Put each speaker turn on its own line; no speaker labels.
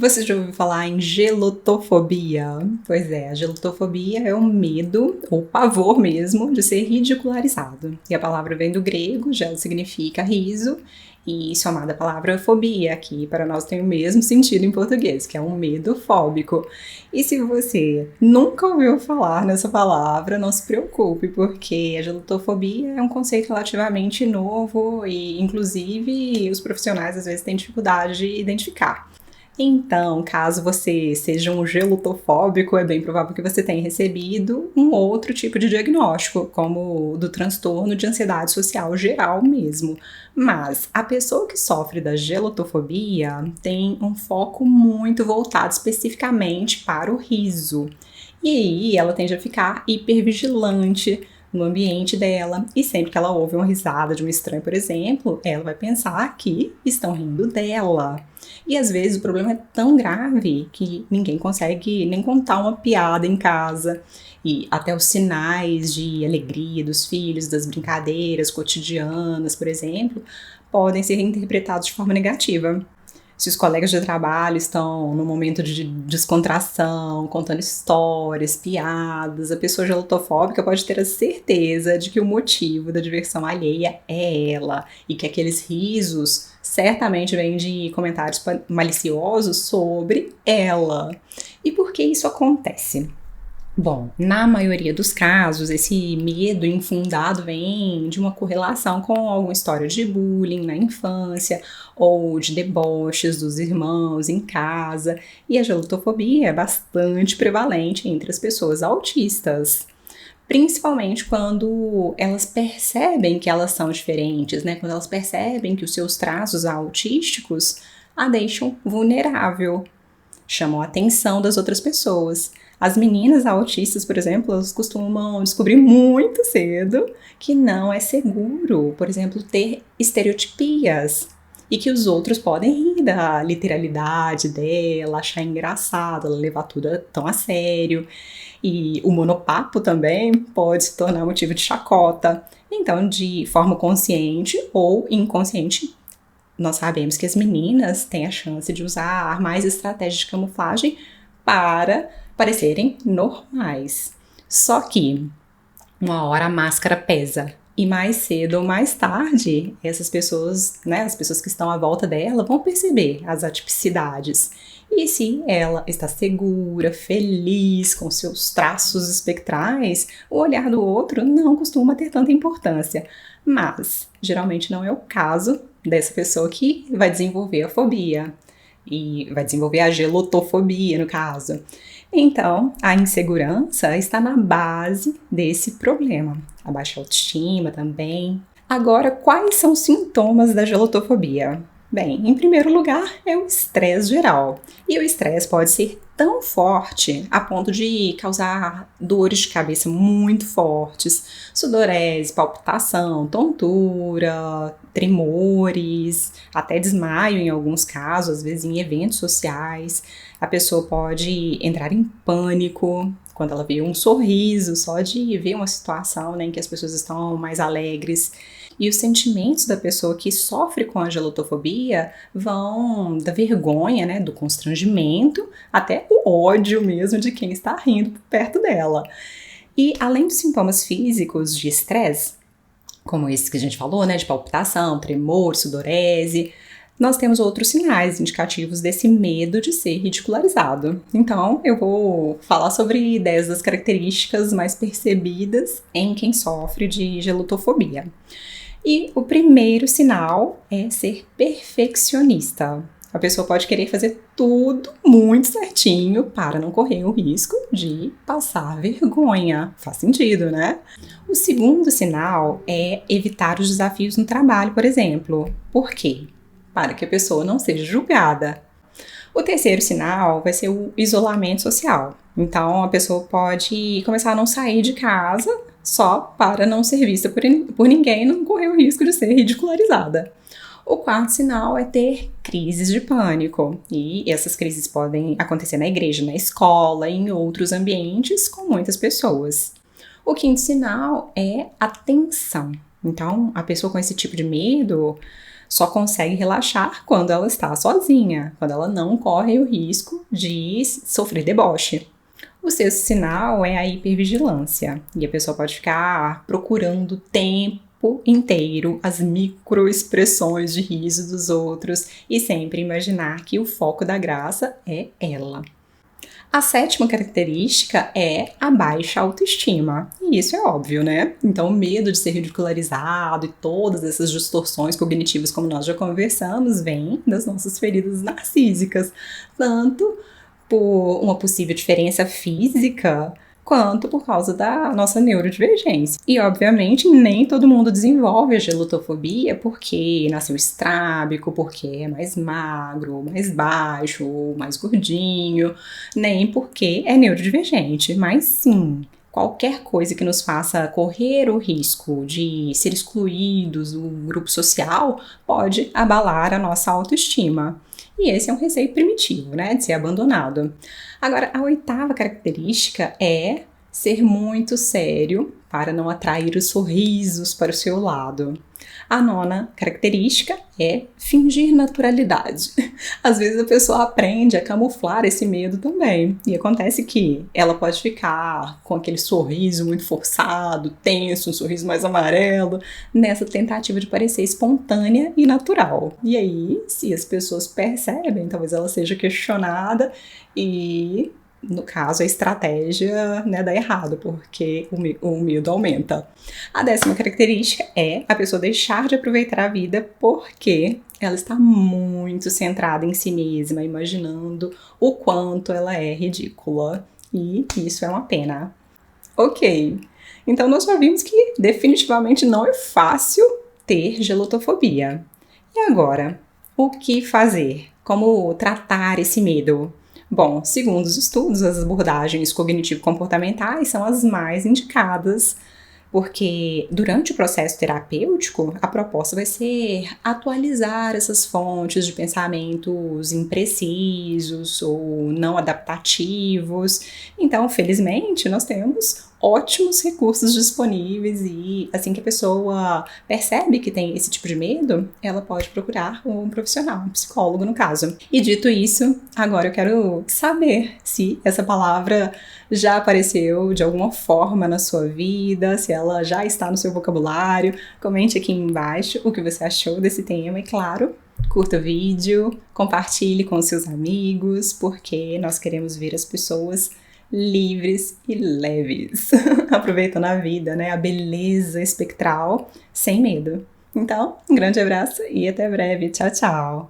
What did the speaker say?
Você já ouviu falar em gelotofobia? Pois é, a gelotofobia é o medo, ou pavor mesmo, de ser ridicularizado. E a palavra vem do grego, gelo significa riso, e somada à palavra fobia, que para nós tem o mesmo sentido em português, que é um medo fóbico. E se você nunca ouviu falar nessa palavra, não se preocupe, porque a gelotofobia é um conceito relativamente novo e, inclusive, os profissionais às vezes têm dificuldade de identificar. Então, caso você seja um gelotofóbico, é bem provável que você tenha recebido um outro tipo de diagnóstico, como o do transtorno de ansiedade social geral mesmo. Mas a pessoa que sofre da gelotofobia tem um foco muito voltado especificamente para o riso. E aí ela tende a ficar hipervigilante no ambiente dela, e sempre que ela ouve uma risada de um estranho, por exemplo, ela vai pensar que estão rindo dela. E às vezes o problema é tão grave que ninguém consegue nem contar uma piada em casa. E até os sinais de alegria dos filhos, das brincadeiras cotidianas, por exemplo, podem ser interpretados de forma negativa. Se os colegas de trabalho estão num momento de descontração, contando histórias, piadas, a pessoa gelotofóbica pode ter a certeza de que o motivo da diversão alheia é ela e que aqueles risos certamente vêm de comentários maliciosos sobre ela. E por que isso acontece? Bom, na maioria dos casos, esse medo infundado vem de uma correlação com alguma história de bullying na infância ou de deboches dos irmãos em casa, e a gelotofobia é bastante prevalente entre as pessoas autistas. Principalmente quando elas percebem que elas são diferentes, né? Quando elas percebem que os seus traços autísticos a deixam vulnerável, chamam a atenção das outras pessoas. As meninas autistas, por exemplo, elas costumam descobrir muito cedo que não é seguro, por exemplo, ter estereotipias e que os outros podem rir da literalidade dela, achar engraçado, ela levar tudo tão a sério. E o monopapo também pode se tornar motivo de chacota. Então, de forma consciente ou inconsciente, nós sabemos que as meninas têm a chance de usar mais estratégias de camuflagem para parecerem normais. Só que uma hora a máscara pesa. E mais cedo ou mais tarde, essas pessoas, né, as pessoas que estão à volta dela, vão perceber as atipicidades. E se ela está segura, feliz, com seus traços espectrais, o olhar do outro não costuma ter tanta importância. Mas, geralmente não é o caso dessa pessoa que vai desenvolver a fobia. E vai desenvolver a gelotofobia, no caso. Então, a insegurança está na base desse problema. A baixa autoestima também. Agora, quais são os sintomas da gelotofobia? Bem, em primeiro lugar é o estresse geral. E o estresse pode ser tão forte a ponto de causar dores de cabeça muito fortes, sudorese, palpitação, tontura, tremores, até desmaio em alguns casos, às vezes em eventos sociais. A pessoa pode entrar em pânico quando ela vê um sorriso, só de ver uma situação, né, em que as pessoas estão mais alegres. E os sentimentos da pessoa que sofre com a gelotofobia vão da vergonha, né, do constrangimento, até o ódio mesmo de quem está rindo perto dela. E além dos sintomas físicos de estresse, como esses que a gente falou, né, de palpitação, tremor, sudorese, nós temos outros sinais indicativos desse medo de ser ridicularizado. Então, eu vou falar sobre 10 das características mais percebidas em quem sofre de gelotofobia. E o primeiro sinal é ser perfeccionista. A pessoa pode querer fazer tudo muito certinho para não correr o risco de passar vergonha. Faz sentido, né? O segundo sinal é evitar os desafios no trabalho, por exemplo. Por quê? Para que a pessoa não seja julgada. O terceiro sinal vai ser o isolamento social. Então, a pessoa pode começar a não sair de casa só para não ser vista por ninguém e não correr o risco de ser ridicularizada. O quarto sinal é ter crises de pânico. E essas crises podem acontecer na igreja, na escola, em outros ambientes com muitas pessoas. O quinto sinal é a tensão. Então, a pessoa com esse tipo de medo só consegue relaxar quando ela está sozinha, quando ela não corre o risco de sofrer deboche. O sexto sinal é a hipervigilância, e a pessoa pode ficar procurando o tempo inteiro as microexpressões de riso dos outros e sempre imaginar que o foco da graça é ela. A sétima característica é a baixa autoestima. E isso é óbvio, né? Então, o medo de ser ridicularizado e todas essas distorções cognitivas, como nós já conversamos, vem das nossas feridas narcísicas. Tanto por uma possível diferença física, quanto por causa da nossa neurodivergência. E, obviamente, nem todo mundo desenvolve a gelotofobia porque nasceu estrábico, porque é mais magro, mais baixo, mais gordinho, nem porque é neurodivergente, mas sim, qualquer coisa que nos faça correr o risco de ser excluídos do grupo social pode abalar a nossa autoestima. E esse é um receio primitivo, né, de ser abandonado. Agora, a oitava característica é ser muito sério para não atrair os sorrisos para o seu lado. A nona característica é fingir naturalidade. Às vezes a pessoa aprende a camuflar esse medo também. E acontece que ela pode ficar com aquele sorriso muito forçado, tenso, um sorriso mais amarelo, nessa tentativa de parecer espontânea e natural. E aí, se as pessoas percebem, talvez ela seja questionada e, no caso, a estratégia, né, dá errado, porque o medo aumenta. A décima característica é a pessoa deixar de aproveitar a vida porque ela está muito centrada em si mesma, imaginando o quanto ela é ridícula. E isso é uma pena. Ok, então nós já vimos que definitivamente não é fácil ter gelotofobia. E agora, o que fazer? Como tratar esse medo? Bom, segundo os estudos, as abordagens cognitivo-comportamentais são as mais indicadas, porque durante o processo terapêutico, a proposta vai ser atualizar essas fontes de pensamentos imprecisos ou não adaptativos. Então, felizmente, nós temos ótimos recursos disponíveis e assim que a pessoa percebe que tem esse tipo de medo, ela pode procurar um profissional, um psicólogo no caso. E dito isso, agora eu quero saber se essa palavra já apareceu de alguma forma na sua vida, se ela já está no seu vocabulário. Comente aqui embaixo o que você achou desse tema e, claro, curta o vídeo, compartilhe com seus amigos, porque nós queremos ver as pessoas livres e leves, aproveitando a vida, né? A beleza espectral, sem medo. Então, um grande abraço e até breve. Tchau, tchau!